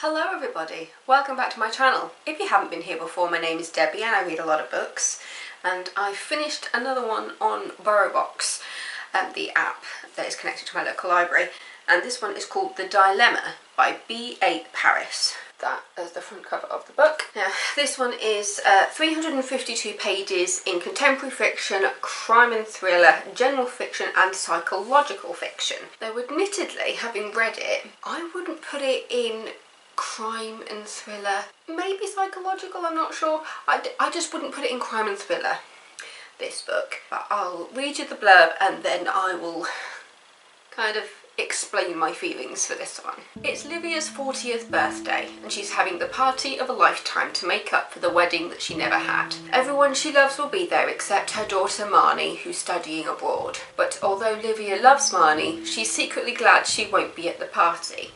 Hello everybody, welcome back to my channel. If you haven't been here before, my name is Debbie and I read a lot of books, and I finished another one on BorrowBox, the app that is connected to my local library, and this one is called The Dilemma by B.A. Paris. That is the front cover of the book. Now, this one is 352 pages in contemporary fiction, crime and thriller, general fiction and psychological fiction. Though admittedly, having read it, I wouldn't put it in crime and thriller, maybe psychological, I'm not sure. I just wouldn't put it in crime and thriller, this book. But I'll read you the blurb and then I will kind of explain my feelings for this one. It's Livia's 40th birthday and she's having the party of a lifetime to make up for the wedding that she never had. Everyone she loves will be there except her daughter Marnie, who's studying abroad. But although Livia loves Marnie, she's secretly glad she won't be at the party.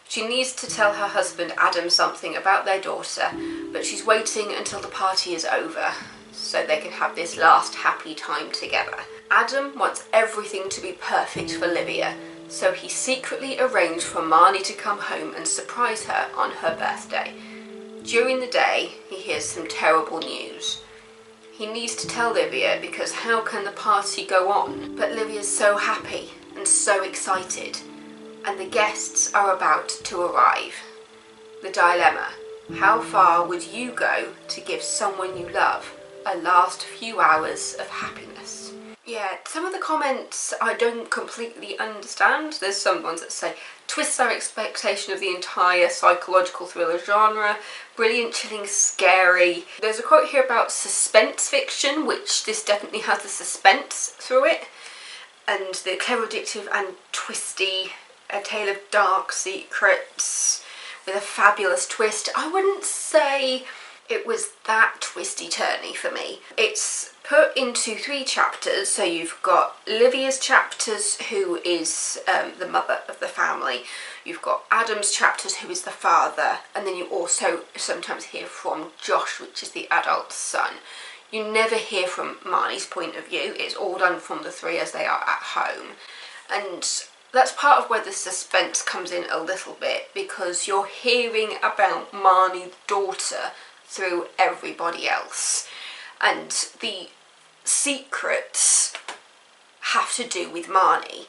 She needs to tell her husband Adam something about their daughter, but she's waiting until the party is over so they can have this last happy time together. Adam wants everything to be perfect for Livia, so he secretly arranged for Marnie to come home and surprise her on her birthday. During the day, he hears some terrible news. He needs to tell Livia because how can the party go on? But Livia's so happy and so excited, and the guests are about to arrive. The dilemma: how far would you go to give someone you love a last few hours of happiness? Yeah, some of the comments I don't completely understand. There's some ones that say, twists our expectation of the entire psychological thriller genre, brilliant, chilling, scary. There's a quote here about suspense fiction, which this definitely has the suspense through it, and the clever, addictive and twisty, a tale of dark secrets with a fabulous twist. I wouldn't say it was that twisty-turny for me. It's put into 3 chapters, so you've got Livia's chapters, who is the mother of the family. You've got Adam's chapters, who is the father, and then you also sometimes hear from Josh, which is the adult son. You never hear from Marnie's point of view. It's all done from the 3 as they are at home. And that's part of where the suspense comes in a little bit, because you're hearing about Marnie's daughter through everybody else, and the secrets have to do with Marnie.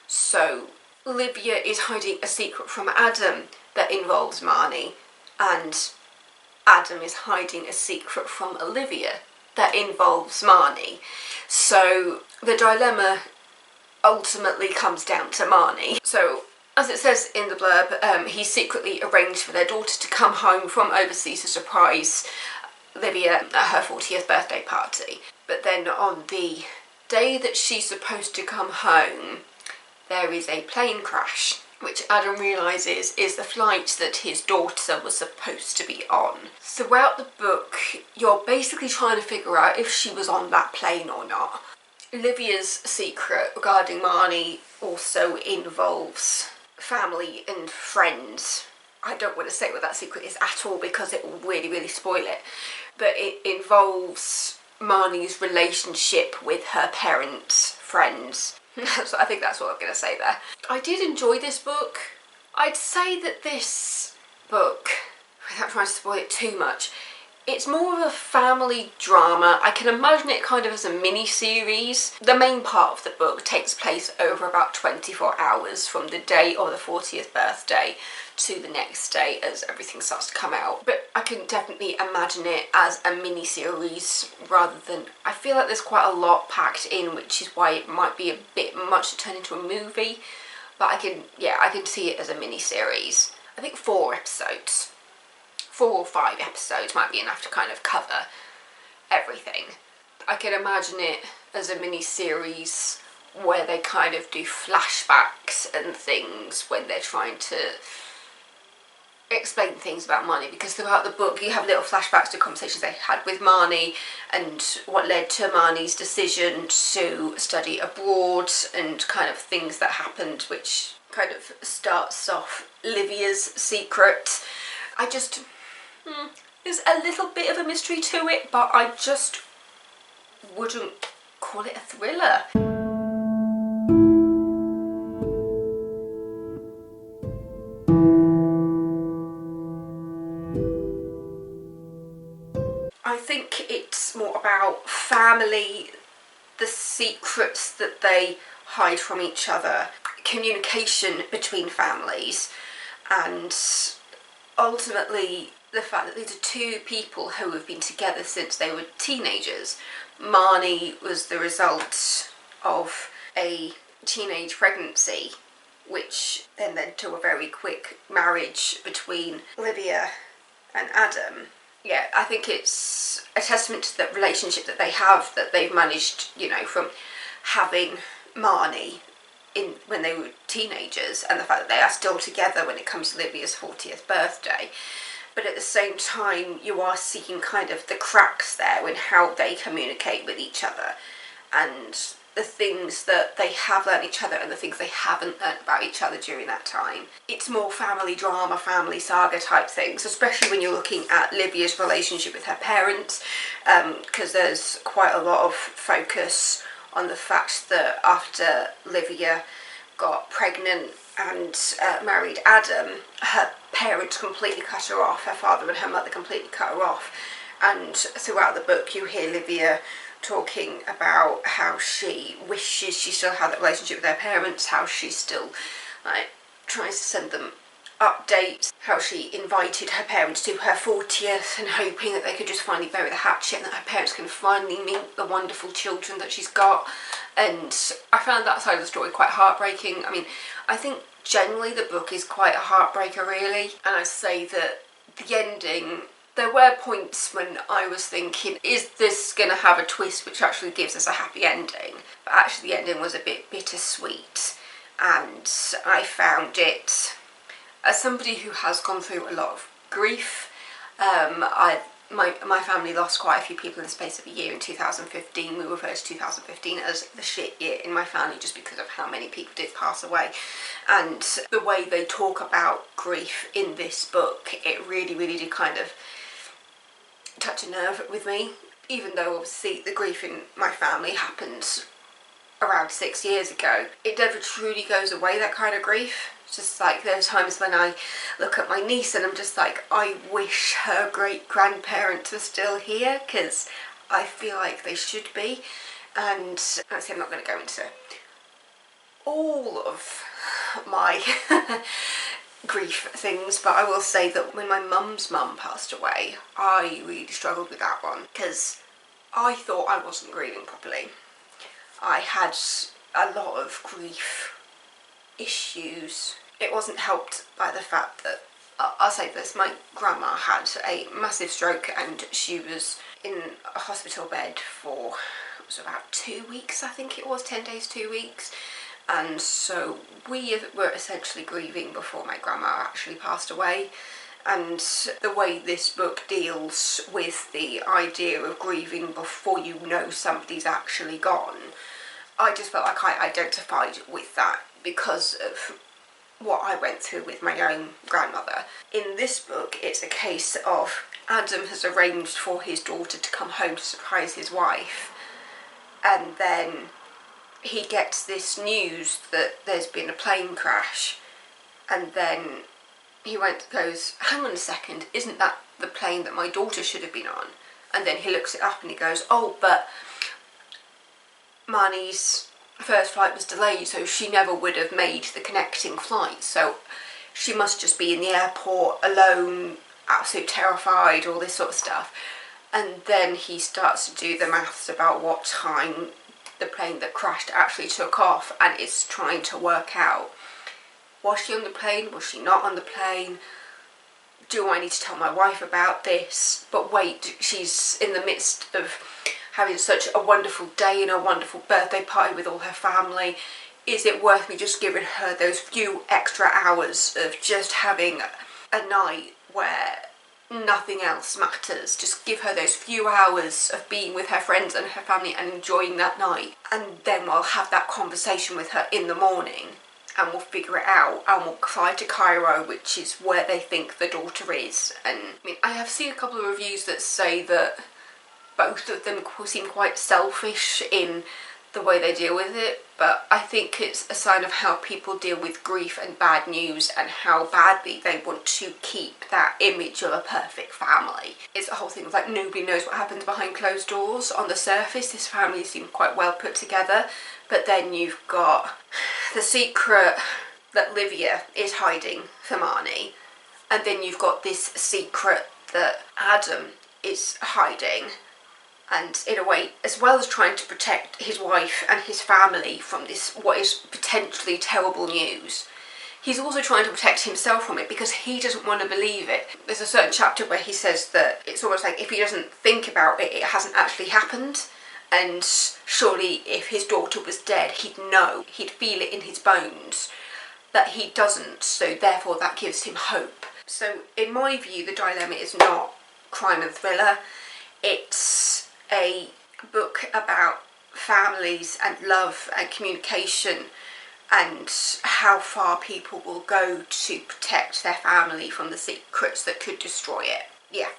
So Livia is hiding a secret from Adam that involves Marnie, and Adam is hiding a secret from Olivia that involves Marnie. So the dilemma ultimately comes down to Marnie. So, as it says in the blurb, he secretly arranged for their daughter to come home from overseas to surprise Livia at her 40th birthday party. But then on the day that she's supposed to come home, there is a plane crash, which Adam realises is the flight that his daughter was supposed to be on. Throughout the book, you're basically trying to figure out if she was on that plane or not. Livia's secret regarding Marnie also involves family and friends. I don't want to say what that secret is at all because it will really spoil it. But it involves Marnie's relationship with her parents, friends. So I think that's what I'm going to say there. I did enjoy this book. I'd say that this book, without trying to spoil it too much, it's more of a family drama. I can imagine it kind of as a mini-series. The main part of the book takes place over about 24 hours from the day of the 40th birthday to the next day as everything starts to come out. But I can definitely imagine it as a mini-series rather than... I feel like there's quite a lot packed in, which is why it might be a bit much to turn into a movie. But I can see it as a mini-series. I think 4 episodes. 4 or 5 episodes might be enough to kind of cover everything. I can imagine it as a mini-series where they kind of do flashbacks and things when they're trying to explain things about Marnie, because throughout the book you have little flashbacks to conversations they had with Marnie and what led to Marnie's decision to study abroad and kind of things that happened, which kind of starts off Livia's secret. There's a little bit of a mystery to it, but I just wouldn't call it a thriller. think it's more about family, the secrets that they hide from each other, communication between families, and ultimately the fact that these are two people who have been together since they were teenagers. Marnie was the result of a teenage pregnancy, which then led to a very quick marriage between Olivia and Adam. Yeah, I think it's a testament to the relationship that they have, that they've managed, you know, from having Marnie in when they were teenagers, and the fact that they are still together when it comes to Olivia's 40th birthday. But at the same time, you are seeing kind of the cracks there in how they communicate with each other, and the things that they have learned each other and the things they haven't learned about each other during that time. It's more family drama, family saga type things, especially when you're looking at Livia's relationship with her parents, because there's quite a lot of focus on the fact that after Livia got pregnant and married Adam, her parents completely cut her off. Her father and her mother completely cut her off. And throughout the book you hear Livia talking about how she wishes she still had that relationship with her parents, how she still tries to send them updates, how she invited her parents to her 40th and hoping that they could just finally bury the hatchet and that her parents can finally meet the wonderful children that she's got. And I found that side of the story quite heartbreaking. I mean, I think generally the book is quite a heartbreaker really, and I say that the ending, there were points when I was thinking, is this going to have a twist which actually gives us a happy ending? But actually the ending was a bit bittersweet, and I found it, as somebody who has gone through a lot of grief, my family lost quite a few people in the space of a year in 2015. We refer to 2015 as the shit year in my family just because of how many people did pass away. And the way they talk about grief in this book, it really, really did kind of touch a nerve with me, even though obviously the grief in my family happened around 6 years ago. It never truly goes away, that kind of grief. It's just like there's times when I look at my niece and I'm just like, I wish her great grandparents were still here, because I feel like they should be. And obviously I'm not going to go into all of my grief things, but I will say that when my mum's mum passed away, I really struggled with that one, because I thought I wasn't grieving properly. I had a lot of grief issues. It wasn't helped by the fact that, I'll say this, my grandma had a massive stroke and she was in a hospital bed for, it was about 2 weeks, I think it was, 10 days, 2 weeks. And so we were essentially grieving before my grandma actually passed away. And the way this book deals with the idea of grieving before you know somebody's actually gone, I just felt like I identified with that because of what I went through with my own grandmother. In this book, it's a case of Adam has arranged for his daughter to come home to surprise his wife, and then he gets this news that there's been a plane crash, and then he goes, hang on a second, isn't that the plane that my daughter should have been on? And then he looks it up and he goes, oh, but Marnie's first flight was delayed, so she never would have made the connecting flight, so she must just be in the airport alone, absolutely terrified, all this sort of stuff. And then he starts to do the maths about what time the plane that crashed actually took off, and is trying to work out, was she on the plane, was she not on the plane, do I need to tell my wife about this? But wait, she's in the midst of having such a wonderful day and a wonderful birthday party with all her family. Is it worth me just giving her those few extra hours of just having a night where nothing else matters? Just give her those few hours of being with her friends and her family and enjoying that night, and then we'll have that conversation with her in the morning and we'll figure it out, and we'll fly to Cairo, which is where they think the daughter is. And I mean, I have seen a couple of reviews that say that both of them seem quite selfish in the way they deal with it, but I think it's a sign of how people deal with grief and bad news and how badly they want to keep that image of a perfect family. It's a whole thing of like nobody knows what happens behind closed doors. On the surface, this family seems quite well put together, but then you've got the secret that Livia is hiding for Marnie, and then you've got this secret that Adam is hiding. And in a way, as well as trying to protect his wife and his family from this, what is potentially terrible news, he's also trying to protect himself from it because he doesn't want to believe it. There's a certain chapter where he says that it's almost like if he doesn't think about it, it hasn't actually happened. And surely if his daughter was dead, he'd know, he'd feel it in his bones that he doesn't, so therefore that gives him hope. So in my view, the dilemma is not crime and thriller, it's a book about families and love and communication and how far people will go to protect their family from the secrets that could destroy it. Yeah.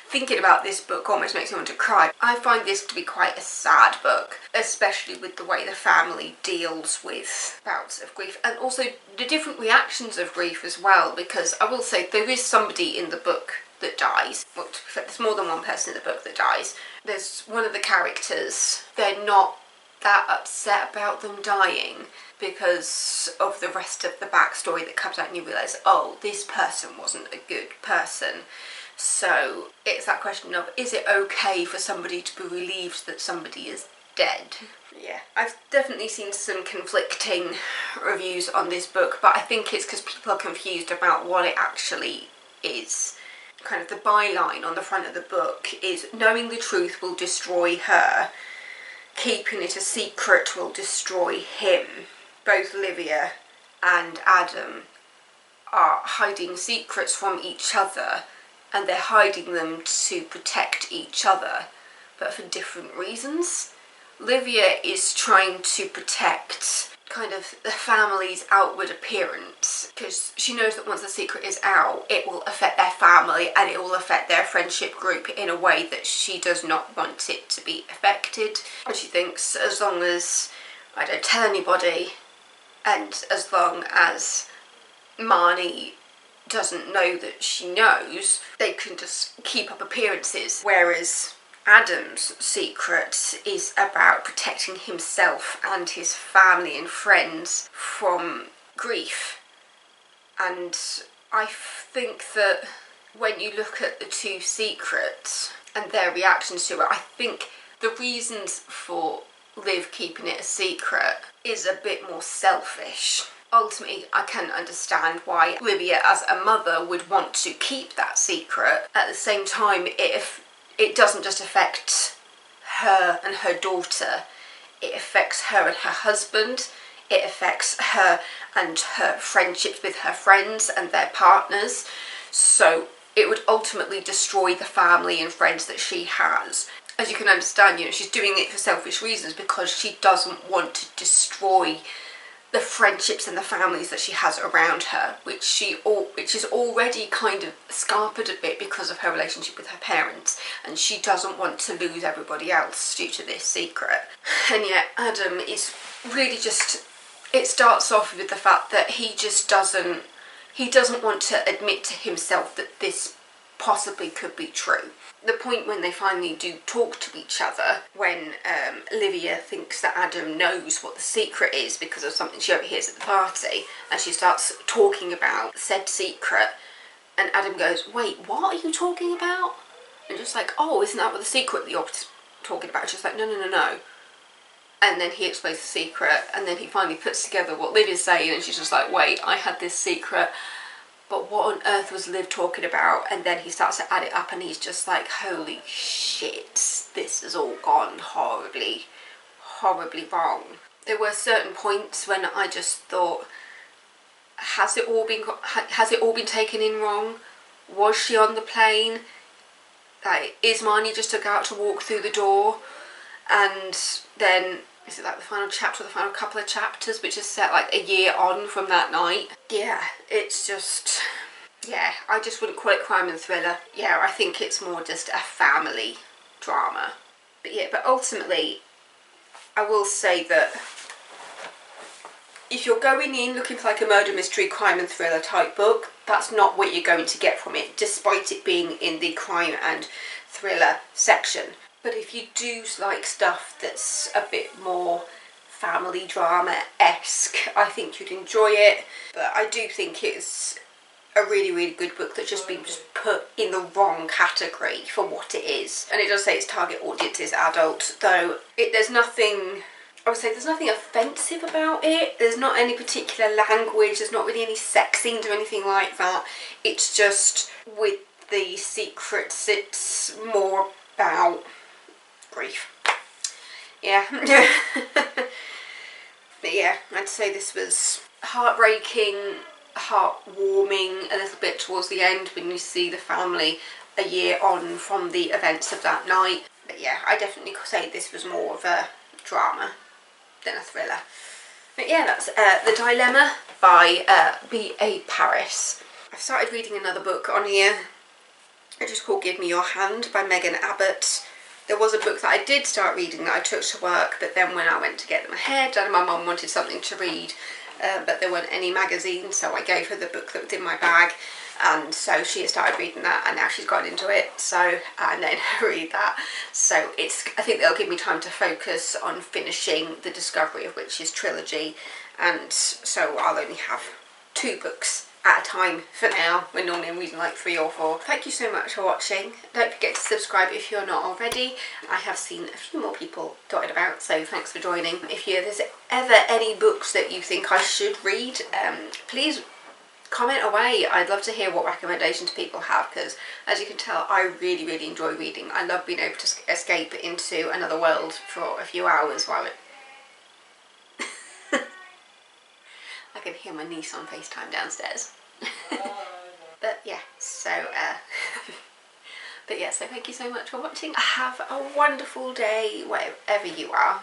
Thinking about this book almost makes me want to cry. I find this to be quite a sad book, especially with the way the family deals with bouts of grief and also the different reactions of grief as well, because I will say there is somebody in the book that dies. Well, there's more than one person in the book that dies. There's one of the characters. They're not that upset about them dying because of the rest of the backstory that comes out and you realise, oh, this person wasn't a good person. So it's that question of, is it okay for somebody to be relieved that somebody is dead? Yeah, I've definitely seen some conflicting reviews on this book, but I think it's because people are confused about what it actually is. Kind of the byline on the front of the book is knowing the truth will destroy her, keeping it a secret will destroy him. Both Livia and Adam are hiding secrets from each other, and they're hiding them to protect each other, but for different reasons. Livia is trying to protect kind of the family's outward appearance because she knows that once the secret is out, it will affect their family and it will affect their friendship group in a way that she does not want it to be affected. And she thinks as long as I don't tell anybody and as long as Marnie doesn't know that she knows, they can just keep up appearances. Whereas Adam's secret is about protecting himself and his family and friends from grief. And I think that when you look at the two secrets and their reactions to it, I think the reasons for Liv keeping it a secret is a bit more selfish. Ultimately, I can understand why Livia as a mother would want to keep that secret. At the same time, if it doesn't just affect her and her daughter, it affects her and her husband, it affects her and her friendships with her friends and their partners, so it would ultimately destroy the family and friends that she has. As you can understand, you know, she's doing it for selfish reasons because she doesn't want to destroy the friendships and the families that she has around her, which is already kind of scarpered a bit because of her relationship with her parents, and she doesn't want to lose everybody else due to this secret. And yet Adam is really just, it starts off with the fact that he doesn't want to admit to himself that this possibly could be true. The point when they finally do talk to each other, when Livia thinks that Adam knows what the secret is because of something she overhears at the party, and she starts talking about said secret, and Adam goes, wait, what are you talking about? And just like, oh, isn't that what the secret that you're talking about? And she's like, no. And then he explains the secret, and then he finally puts together what Liv is saying, and she's just like, wait, I had this secret, but what on earth was Liv talking about? And then he starts to add it up and he's just like, holy shit, this has all gone horribly wrong. There were certain points when I just thought, has it all been taken in wrong? Was she on the plane? Like, is Marnie just took out to walk through the door? And then, is it like the final chapter, the final couple of chapters, which is set like a year on from that night? Yeah, it's just, yeah, I just wouldn't call it crime and thriller. Yeah, I think it's more just a family drama. But yeah, but ultimately, I will say that if you're going in looking for like a murder mystery, crime and thriller type book, that's not what you're going to get from it, despite it being in the crime and thriller section. But if you do like stuff that's a bit more family drama-esque, I think you'd enjoy it. But I do think it's a really, really good book that's just been put in the wrong category for what it is. And it does say its target audience is adult, though there's nothing, I would say there's nothing offensive about it. There's not any particular language, there's not really any sex scenes or anything like that. It's just with the secrets, it's more about grief. Yeah. But yeah, I'd say this was heartbreaking, heartwarming a little bit towards the end when you see the family a year on from the events of that night. But yeah, I definitely could say this was more of a drama than a thriller. But yeah, that's The Dilemma by B.A. Paris. I've started reading another book on here. It's just called Give Me Your Hand by Megan Abbott. There was a book that I did start reading that I took to work, but then when I went to get them ahead, and my mum wanted something to read, but there weren't any magazines, so I gave her the book that was in my bag, and so she had started reading that, and now she's got into it, so I'm letting her read that. So I think that'll give me time to focus on finishing the Discovery of Witches trilogy, and so I'll only have 2 books at a time for now, when normally I'm reading like 3 or 4. Thank you so much for watching. Don't forget to subscribe if you're not already. I have seen a few more people dotted about, so thanks for joining. If there's ever any books that you think I should read, please comment away. I'd love to hear what recommendations people have, because as you can tell, I really, really enjoy reading. I love being able to escape into another world for a few hours while I can hear my niece on FaceTime downstairs. But yeah, so so thank you so much for watching. Have a wonderful day wherever you are.